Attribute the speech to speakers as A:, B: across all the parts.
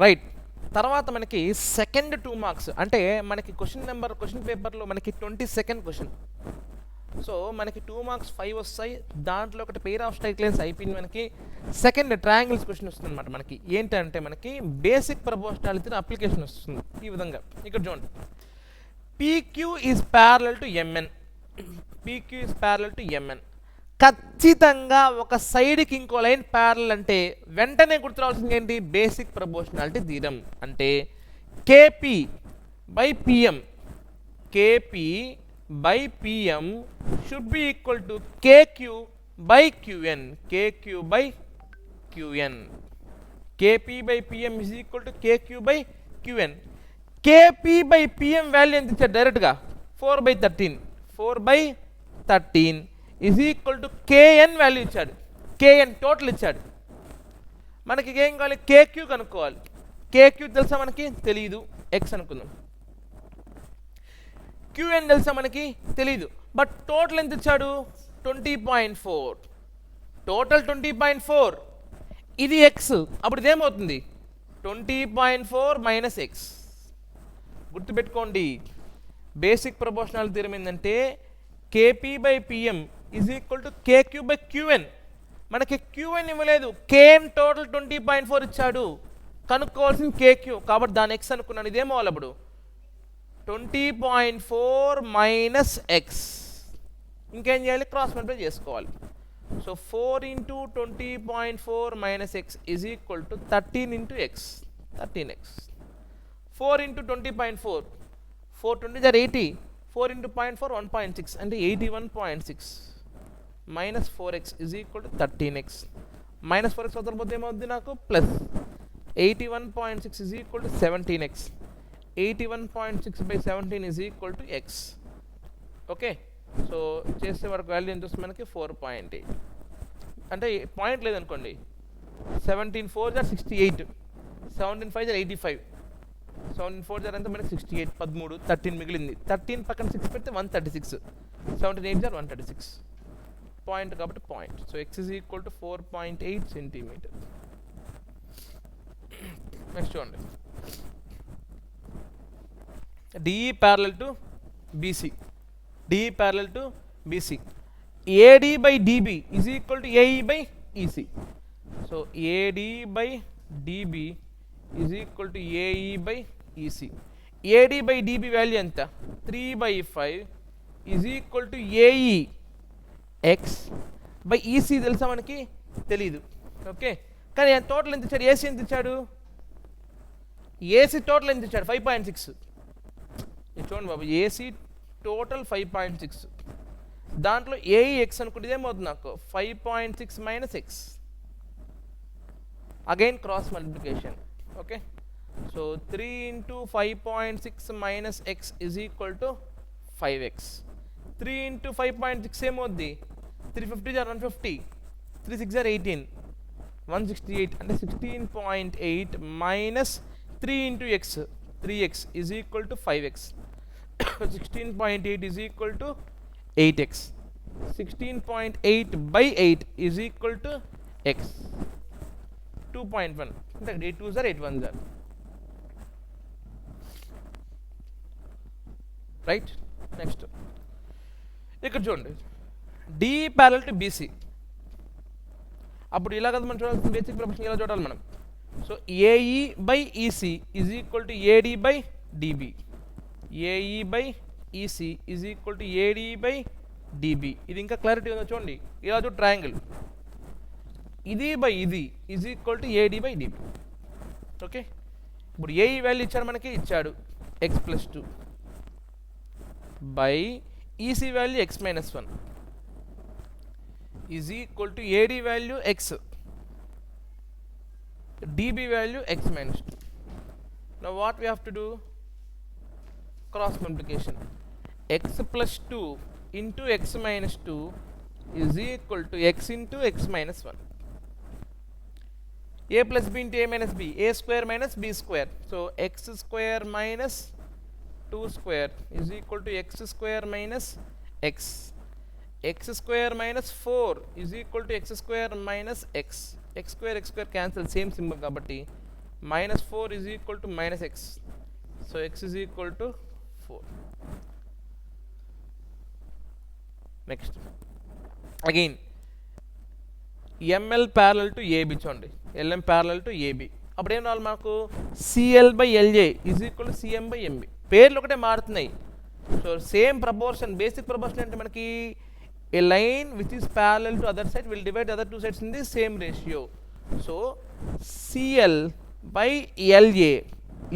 A: Right. తర్వాత మనకి second 2 marks అంటే మనకి క్వశ్చన్ పేపర్లో మనకి 22nd క్వశ్చన్. సో మనకి 2 మార్క్స్ 5 వస్తాయి. దాంట్లో ఒకటి పెయిర్ ఆఫ్ స్ట్రైట్ లైన్స్ అయిపోయింది. మనకి సెకండ్ ట్రయాంగిల్స్ క్వశ్చన్ వస్తుంది అనమాట. మనకి ఏంటంటే మనకి బేసిక్ ప్రపోర్షనాలిటీ అప్లికేషన్ వస్తుంది ఈ విధంగా. ఇక్కడ చూడండి, PQ is parallel to MN. PQ is parallel to MN. ఖచ్చితంగా ఒక సైడ్కి ఇంకో లైన్ ప్యారలల్ అంటే వెంటనే గుర్తురావాల్సింది ఏంటి? Basic proportionality theorem. అంటే KP by PM, KP by PM should be equal to KQ by QN. KQ by QN. KP by PM is equal to KQ by QN. KP by PM value ఎంత ఇచ్చాడు డైరెక్ట్గా? 4/13. 4/13 is equal to KN value ఇచ్చాడు. KN total ఇచ్చాడు. మనకి ఏం కావాలి? KQ కనుక్కోవాలి. KQ తెలుసా మనకి? తెలియదు. X అనుకుందాం. QN తెలుసా మనకి? తెలీదు. బట్ టోటల్ ఎంత ఇచ్చాడు? 20.4. టోటల్ 20.4. ఇది ఎక్స్. అప్పుడు ఇదేమవుతుంది? 20.4 మైనస్ ఎక్స్. గుర్తుపెట్టుకోండి, బేసిక్ ప్రపోర్షనల్ థీరం ఏంటంటే KP by PM is equal to KQ by QN. మనకి క్యూఎన్ ఇవ్వలేదు, కేఎన్ టోటల్ 20.4 ఇచ్చాడు. కనుక్కోవాల్సింది కేక్యూ, కాబట్టి దాని ఎక్స్ అనుకున్నాను. ఇదేమో అప్పుడు 20.4 మైనస్ ఎక్స్. ఇంకేం చేయాలి? క్రాస్ మల్టిప్లై చేసుకోవాలి. So 4 into 20.4 minus X is equal to 13 into X. 13x. 4 into 20.4, 4 20 are 80. 4 into 0.4 1.6 అంటే 81.6 minus 4x is equal to 13x. Minus 4x వదలకపోతే ఏమవుద్ది నాకు? Plus 81.6 is equal to 17x. 81.6 by 17 is equal to x. Okay, so చేసే వరకు value ఎంత వస్తుంది మనకి? 4.8. అంటే point లేదనుకోండి, 17 4 are 68, 17 5 are 85, 17 4 are అంతా మనకి 68, 13, 13 మిగిలింది. 13 పక్కన 6 పెడితే 136, 17 8 are 136. పాయింట్ కాబట్టి point. So x is equal to 4.8 centimetre. Next చూడండి, DE parallel to BC. DE parallel to BC. AD by DB is equal to AE by EC. So AD by DB is equal to AE by EC. AD by DB value ఎంత? 3/5 is equal to AE x by EC తెలుసా మనకి? తెలీదు. Okay, కానీ total ఎంత ఇచ్చాడు? AC ఎంత ఇచ్చాడు? AC total ఎంత ఇచ్చాడు? 5.6. చూడండి బాబు, ఏసీ టోటల్ 5.6. దాంట్లో ఏఈ ఎక్స్ అనుకుంటే ఏమవుతుంది నాకు? 5.6 minus X. Again cross multiplication. Okay, so 3 into 5.6 minus X is equal to 5x. 3 into 5.6 ఏమవుద్ది? 350 are 150, 3 6 are 18, 168 అంటే 16.8 minus 3 into X 3x is equal to 5x. 16.8 is equal to 8x. 16.8 by 8 is equal to x. 2.1 అంటే 8 2s are 8 1s are. Right. Next ఇక్కడ చూడండి, DE parallel to BC. అప్పుడు ఇలా కదా మనం చూడాల్సిన బేసిక్ ప్రొపోర్షన్ ఇలా చూడాలి మనం. So AE by EC is equal to AD by DB. AE by EC is equal to AD by DB. ఇది ఇంకా క్లారిటీ ఉందో చూడండి. ఇలా చూడు ట్రయాంగిల్, ఇది బై ఇది is equal to AD by DB. Okay, ఇప్పుడు AE వాల్యూ ఇచ్చాడు మనకి, ఇచ్చాడు x+2 by EC value x-1 is equal to AD value x, DB value x-2. Now what we have to do? Cross multiplication. x+2 into x-2 is equal to x into x-1. A plus b into a minus b. A square minus b square. So x square minus 2 square is equal to x square minus x. X square minus 4 is equal to x square minus x. x square cancel, same symbol కాబట్టి minus 4 is equal to minus x. So x is equal to 4. Next. Again, ML parallel to AB చూడండి. LM parallel to AB. అప్పుడు ఏం రావాలి మాకు CL by LJ is equal to CM by MB. పేర్లు ఒకటే మారుతున్నాయి. So same proportion, basic proportion అంటే మనకి a line which is parallel to other side will divide the other two sides in the same ratio. So CL by LA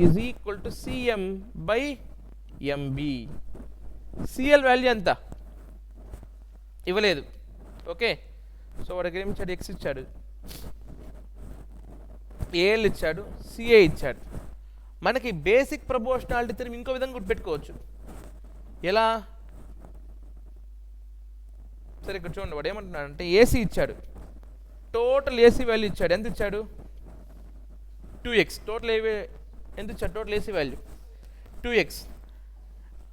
A: is equal to CM by MB. CL value ఎంత ఇవ్వలేదు. Okay, so వాడికి ఏమి ఇచ్చాడు, X ఇచ్చాడు, AL ఇచ్చాడు, CA ఇచ్చాడు. మనకి basic proportionality theorem ఇంకో విధంగా గుర్తుపెట్టుకోవచ్చు. ఎలా? సరే ఇక్కడ చూడండి, వాడు ఏమంటున్నాడంటే ఏసీ ఇచ్చాడు, టోటల్ ఏసీ వాల్యూ ఇచ్చాడు. ఎంత ఇచ్చాడు? 2x. టోటల్ ఎంత ఇచ్చాడు? Total AC value 2x.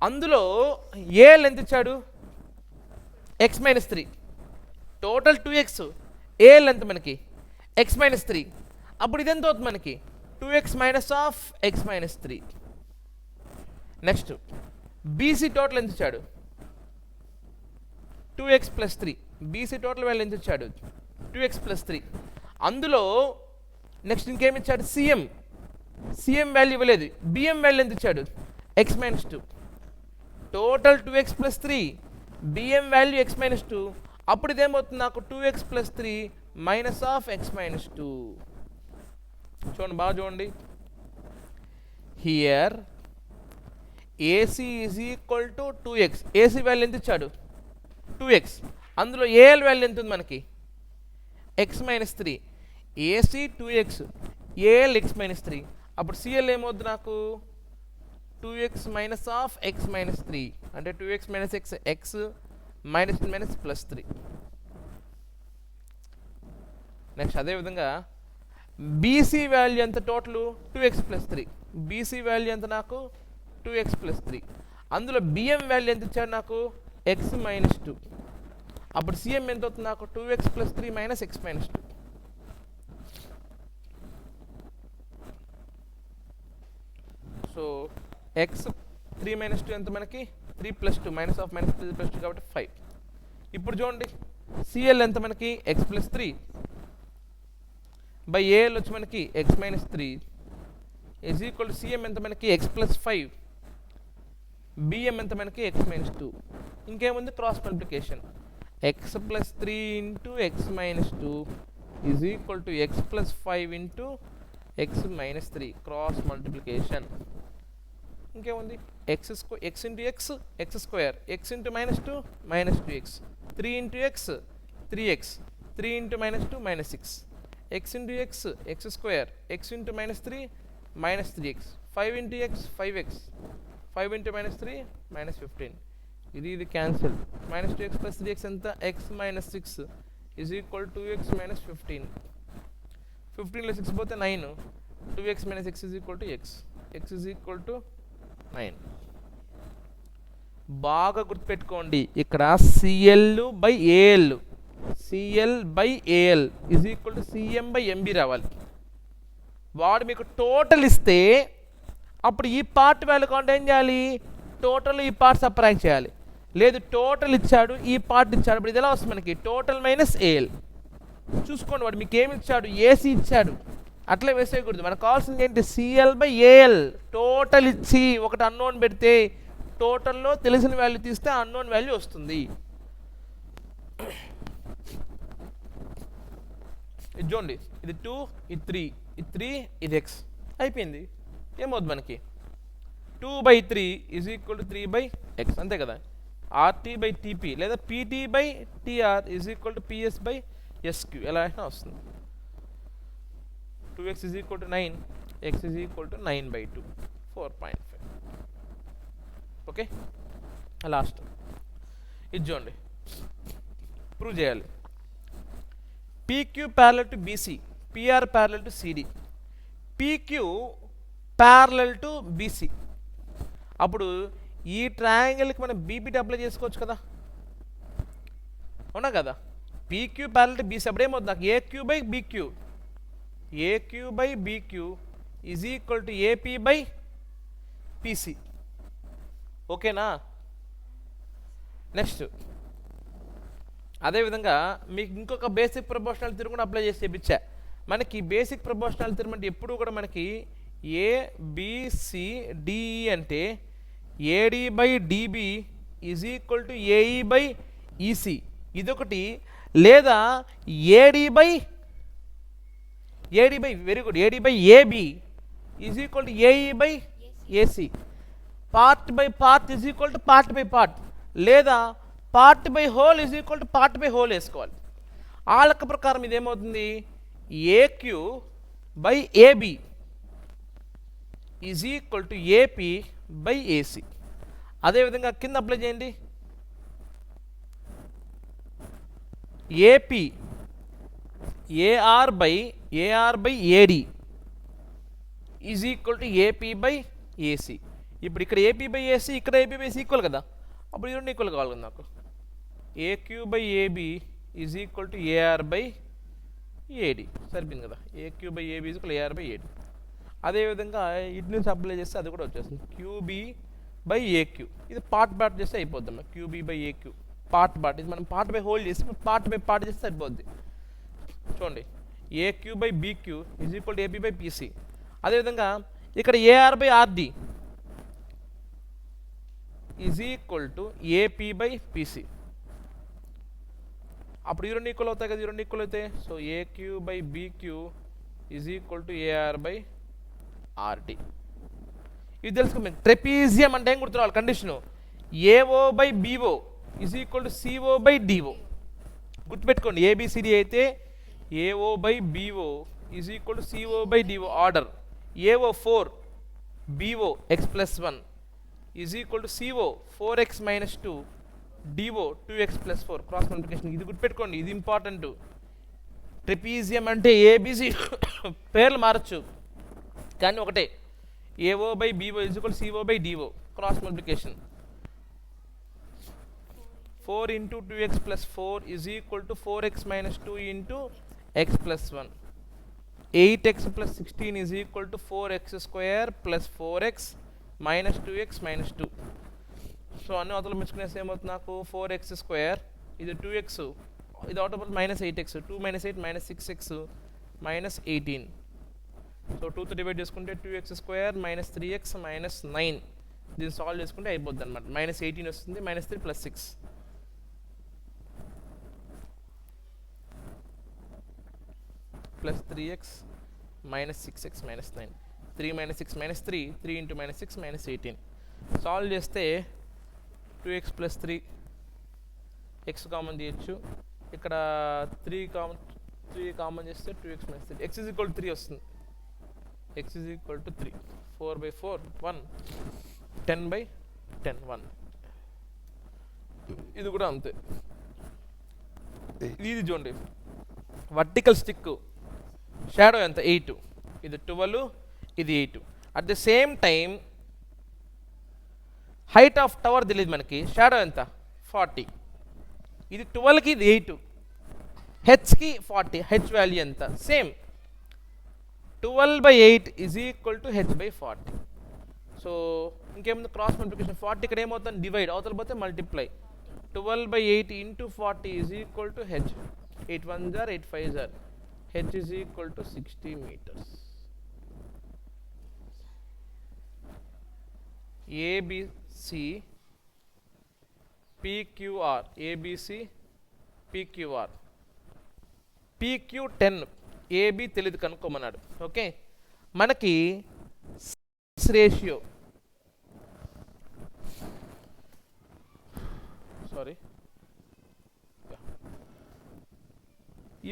A: అందులో ఏఎల్ ఎంత ఇచ్చాడు? x minus 3. Total 2x, AL ఎంత మనకి? x minus 3. అప్పుడు ఇది ఎంత అవుతుంది మనకి? 2x minus of x minus 3. Next BC total ఎంత ఇచ్చాడు? 2x plus 3. BC total value ఎంత ఇచ్చాడు? 2x plus 3. అందులో నెక్స్ట్ ఇంకేమి ఇచ్చాడు? సిఎం. సిఎం వాల్యూ ఇవ్వలేదు. బిఎం వాల్యూ ఎంత ఇచ్చాడు? x minus 2. Total 2x plus 3, BM value x minus 2. అప్పుడు ఇదేమవుతుంది నాకు? 2x plus 3 minus of x minus 2. చూడండి, బాగా చూడండి. Here AC is equal to 2x. AC value ఎంత ఇచ్చాడు? 2x. అందులో ఏఎల్ వాల్యూ ఎంత ఉంది మనకి? x minus 3. AC 2x, AL x minus 3. అప్పుడు సిఎల్ ఏమవుద్ది నాకు? 2x minus of x minus 3. అంటే 2x minus x minus minus plus 3. Next అదేవిధంగా బీసీ వాల్యూ ఎంత? Total 2x plus 3. BC value ఎంత నాకు? 2x plus 3. అందులో బిఎం వాల్యూ ఎంత ఇచ్చాడు నాకు? x minus 2. అప్పుడు సిఎం ఎంత అవుతుంది నాకు? 2x plus 3 minus x minus 2. So x 3 minus 2 ఎంత మనకి? 3 plus 2 minus of minus 3 plus 2 కాబట్టి 5. ఇప్పుడు చూడండి, సిఎల్ ఎంత మనకి? x ప్లస్ 3 బై ఏఎల్ వచ్చి మనకి x minus 3 is equal to CM ఎంత మనకి? x plus 5. బిఎం ఎంత మనకి? x minus 2. ఇంకేముంది? Cross multiplication. x plus 3 into x minus 2 is equal to x plus 5 into x minus 3. Cross multiplication. ఇంకేముంది? x into x square, x into minus 2 minus 2x, 3 into x 3x, 3 into minus 2 minus 6, x into x square, x into minus 3 minus 3x, 5 into x 5x, 5 into minus 3 minus 15. ఇది cancel. Minus 2x plus 3x ఎంత? x minus 6 is equal 2x minus 15. 15లో 6 పోతే 9. 2x minus x is equal to x. x is equal to 9. బాగా గుర్తుపెట్టుకోండి, ఇక్కడ CL by AL, CL by AL is equal to CM by MB రావాలి. వాడు మీకు total ఇస్తే అప్పుడు ఈ పార్ట్ వాల్యూ కౌంట్ ఏం చేయాలి? టోటల్ ఈ పార్ట్ సబ్ట్రాక్ట్ చేయాలి. లేదు, టోటల్ ఇచ్చాడు, ఈ పార్ట్ ఇచ్చాడు, ఇప్పుడు ఇది ఎలా వస్తుంది మనకి? Total minus AL. చూసుకోండి, వాడు మీకు ఏమి ఇచ్చాడు? ఏసీ ఇచ్చాడు. అట్లా వేసేయకూడదు. మనకు కావాల్సింది ఏంటి? CL by AL. టోటల్ ఇచ్చి ఒకటి అన్నోన్ పెడితే టోటల్లో తెలిసిన వాల్యూ తీస్తే అన్నోన్ వాల్యూ వస్తుంది. ఇది చూడండి, ఇది 2, ఇది 3, ఇది 3, ఇది x. అయిపోయింది. ఏమవుతుంది మనకి? 2/3 ఈజ్ ఈక్వల్ టు 3/x. అంతే కదా? RT బై TP లేదా PT by TR is equal to PS by SQ. ఎలా అయినా వస్తుంది. 2x is equal to 9, x is equal to 9/2, 4.5. Okay, last ఇది చూడండి, ప్రూవ్ చేయాలి. PQ parallel to BC, PR parallel to CD, PQ parallel to BC. అప్పుడు ఈ ట్రయాంగిల్కి మనం BPT apply చేసుకోవచ్చు కదా, అవునా కదా? PQ parallel to BC. అప్పుడు ఏమవుతుంది నాకు? AQ by BQ, AQ by BQ is equal to AP by PC. ఓకేనా? నెక్స్ట్ అదేవిధంగా మీకు ఇంకొక బేసిక్ ప్రపోర్షనల్ థియరం కూడా అప్లై చేసి చూపించా. మనకి బేసిక్ ప్రపోర్షనల్ థియరం అంటే ఎప్పుడు కూడా మనకి ఏబిసిడిఈ అంటే AD by DB is equal to AE by EC ఇదొకటి, లేదా AD by very good AD by AB is equal to AE by AC. Part by part is equal to part by part, లేదా part by whole is equal to part by whole వేసుకోవాలి. ఆ లెక్క ప్రకారం ఇదేమవుతుంది, AQ by AB is equal to AP by AC. అదేవిధంగా కింద apply చేయండి, AP AR by AD is equal to AP by AC. ఇప్పుడు ఇక్కడ ఏపీ బై ఏసీ, ఇక్కడ ఏపీ బై ఏసీ ఈక్వల్ కదా, అప్పుడు ఈ రెండు ఈక్వల్ కావాలి కదా నాకు. AQ by AB is equal to AR by AD సరిపోయింది కదా. AQ by AB is equal AR by AD. అదేవిధంగా ఇటు నుంచి అప్లై చేస్తే అది కూడా వచ్చేస్తుంది, క్యూబీ బై ఏక్యూ. ఇది పార్ట్ చేస్తే అయిపోద్ది అమ్మా, క్యూబీ బై ఏక్యూ పార్ట్. ఇది మనం పార్ట్ బై హోల్ చేసి పార్ట్ బై పార్ట్ చేస్తే సరిపోద్ది. చూడండి, AQ by BQ is equal to AP by PC. అదేవిధంగా ఇక్కడ AR by RD is equal to AP by PC. అప్పుడు ఈ రెండు ఈక్వల్ అవుతాయి కదా, ఈ రెండు ఈక్వల్ అవుతాయి. So AQ by BQ is equal to AR by RD. ఇది తెలుసుకో. మీకు ట్రెపీజియం అంటే ఏం గుర్తురావాలి condition, AO by BO is equal to CO by DO. గుర్తుపెట్టుకోండి, ఏబిసిడి అయితే AO by BO is equal to CO by DO order. AO 4 BO x plus 1 is equal to CO 4x minus 2 DO 2x plus 4 cross multiplication. ఇది గుర్తుపెట్టుకోండి, ఇది important. Trapezium అంటే ABC పేర్లు మారచ్చు కానీ ఒకటే, AO by BO is equal CO by DO cross multiplication. 4 into 2x plus 4 is equal to 4x minus 2 into x plus 1. 8x plus 16 is equal to 4x square plus 4x minus 2x minus 2. So అన్ని అవతల మెచ్చుకునేసి ఏమవుతుంది నాకు, 4x square, ఇది 2x, ఇది అవతల minus 8x, 2 minus 8 minus 6x minus 18. So 2తో divide చేసుకుంటే 2x square minus 3x minus 9. దీన్ని సాల్వ్ చేసుకుంటే అయిపోద్ది అనమాట. మైనస్ 18 వస్తుంది, minus 3 plus 6 plus 3x minus 6x minus 9. 3 minus 6 minus 3, 3 into minus 6 minus 18. Solve చేస్తే 2x ప్లస్ 3 x కామన్ తీయచ్చు. ఇక్కడ 3 కామన్ చేస్తే 2x minus 3, x is equal to 3 వస్తుంది. x is equal to 3, 4 by 4 1, 10 by 10 1. ఇది కూడా అంతే. ఇది చూడండి, వర్టికల్ స్టిక్ షాడో ఎంత 8, ఇది 12, ఇది 8. At the same time height of tower తెలియదు మనకి, షాడో ఎంత 40. ఇది 12కి ఇది 8, హెచ్కి 40, హెచ్ వాల్యూ ఎంత same 12/8 is equal to H by 40. So ఇంకేముంది, క్రాస్ మల్టిప్లికేషన్. 40 ఇక్కడ ఏమవుతుంది, డివైడ్, అవతల పోతే multiply. 12/8 into 40 is equal to H. 8 1s are 8 5s are, h is equal to 60 meters. ABC PQR, ABC PQR, PQ 10, AB తెలియదు కనుక్కోమన్నాడు. Okay, మనకి ratio, sorry,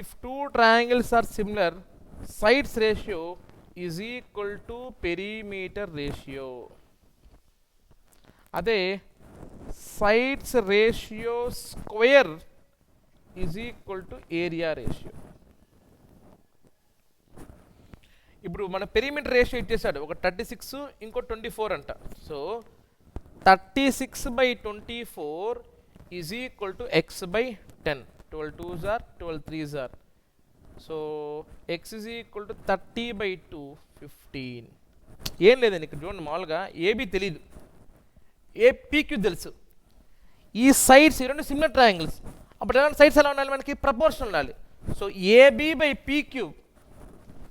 A: if two triangles are similar, sides ratio is equal to perimeter ratio. అదే sides ratio square is equal to area ratio. ఇప్పుడు మన perimeter ratio ఇచ్చేసాడు, ఒక 36 ఇంకో 24 అంట. So 36/24 is equal to x by 10. 12 2s are 12 3s are so X is equal to 30/2 15. ఏం లేదండి ఇక్కడ చూడండి, మామూలుగా ఏబీ తెలీదు, ఏపీక్యూ తెలుసు. ఈ సైడ్స్ ఈ రెండు సిమిలర్ ట్రయాంగిల్స్, అప్పుడు ఎలాంటి సైడ్స్ ఎలా ఉండాలి మనకి? ప్రపోర్షనల్ ఉండాలి. సో ఏబీ/పీక్యూ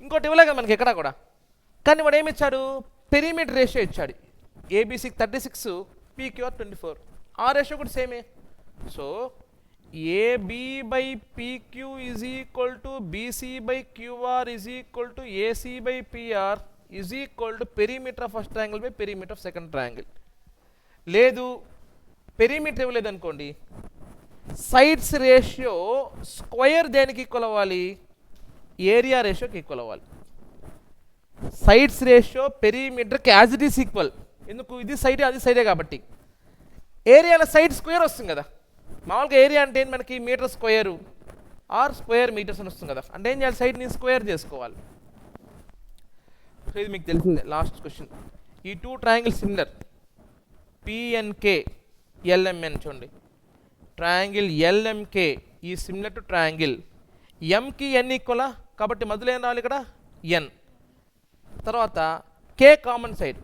A: ఇంకోటి ఇవ్వలే కదా మనకి ఎక్కడ కూడా. కానీ వాడు ఏమి ఇచ్చాడు? పెరిమీటర్ రేషియో ఇచ్చాడు. ABC 36, PQR 24. ఆ రేషియో కూడా సేమే. So AB by PQ is equal to BC by QR is equal to AC by PR is equal to perimeter of first triangle by perimeter of second triangle. లేదు పెరిమీటర్ ఇవ్వలేదు అనుకోండి, సైడ్స్ రేషియో స్క్వేర్ దేనికి equal అవ్వాలి? Area రేషియోకి equal అవ్వాలి. సైడ్స్ రేషియో పెరిమీటర్కి as it is equal. ఎందుకు? ఇది సైడే అది సైడే కాబట్టి. ఏరియాలో సైడ్ స్క్వేర్ వస్తుంది కదా. మామూలుగా ఏరియా అంటే ఏంటి మనకి? Metre square or square metres అని వస్తుంది కదా. అంటే ఏం చేయాలి? సైడ్ని స్క్వేర్ చేసుకోవాలి. సో ఇది మీకు తెలిసిందే. లాస్ట్ క్వశ్చన్, ఈ two triangle similar PNK LMN. చూడండి, ట్రయాంగిల్ ఎల్ఎంకే ఈ సిమిలర్ టు ట్రయాంగిల్ ఎంకి ఎన్ ఈక్వలా, కాబట్టి మధ్యలో ఏం రావాలి ఇక్కడ? ఎన్. తర్వాత K common side,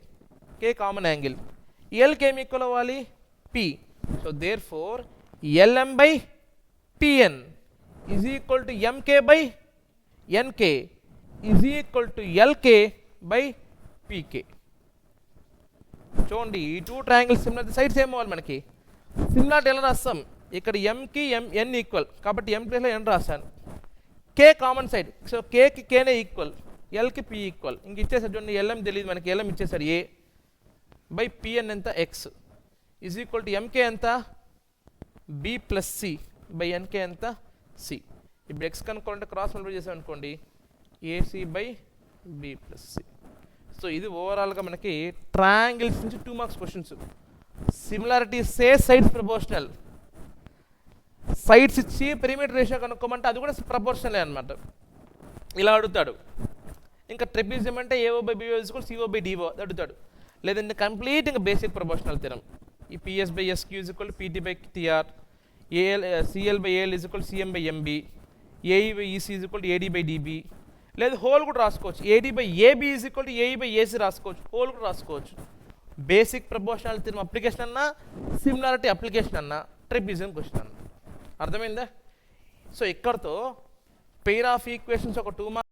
A: K common angle, ఎల్కి ఏమి ఈక్వల్ అవ్వాలి? P. So therefore LM/PN is equal to MK/NK is equal to LK/PK. చూడండి, ఈ టూ ట్రయాంగిల్స్ సిమిలర్ సైడ్స్ ఏమవ్వాలి మనకి? సిమిలారిటీ ఎలా రాస్తాం? ఇక్కడ ఎంకి ఎన్ ఈక్వల్ కాబట్టి ఎం ప్లేస్లో ఎన్ రాస్తాను. కే కామన్ సైడ్, సో కేకి కేనే ఈక్వల్, ఎల్కి పి ఈక్వల్. ఇంక ఇచ్చేసాడు చూడండి, ఎల్ఎం తెలియదు మనకి, ఎల్ఎం ఇచ్చేసాడు A/PN ఎంత? X is equal to MK ఎంత? B+C/NK ఎంత? సి. ఇప్పుడు ఎక్స్ కనుక్కోవాలంటే క్రాస్ మల్టిప్లై చేసాం అనుకోండి, AC/B+C. సో ఇది ఓవరాల్గా మనకి ట్రయాంగిల్స్ నుంచి 2 మార్క్స్ క్వశ్చన్స్. సిమిలారిటీ సే సైడ్స్ ప్రపోర్షనల్, సైడ్స్ ఇచ్చి పెరిమీటర్ రేషియో కనుక్కోమంటే అది కూడా ప్రపోర్షనలే అనమాట. ఇలా అడుగుతాడు. ఇంకా ట్రెపిజియం అంటే AO/BO = CO/DO అడుగుతాడు. లేదంటే కంప్లీట్ ఇంకా బేసిక్ ప్రపోర్షనల్ థియరం. ఈ PS/SQ = PT/TR, CL/AL = CM/MB, AE/EC = AD/DB. లేదు హోల్ కూడా రాసుకోవచ్చు, AD/AB = AE/AC రాసుకోవచ్చు, హోల్ కూడా రాసుకోవచ్చు. బేసిక్ ప్రపోర్షనల్ థియరం అప్లికేషన్ అన్నా, సిమిలారిటీ అప్లికేషన్ అన్నా, ట్రెపిజియం క్వశ్చన్ అన్నా. అర్థమైందా? సో ఇక్కడతో పెయిర్ ఆఫ్ ఈక్వేషన్స్ ఒక 2 మార్క్స్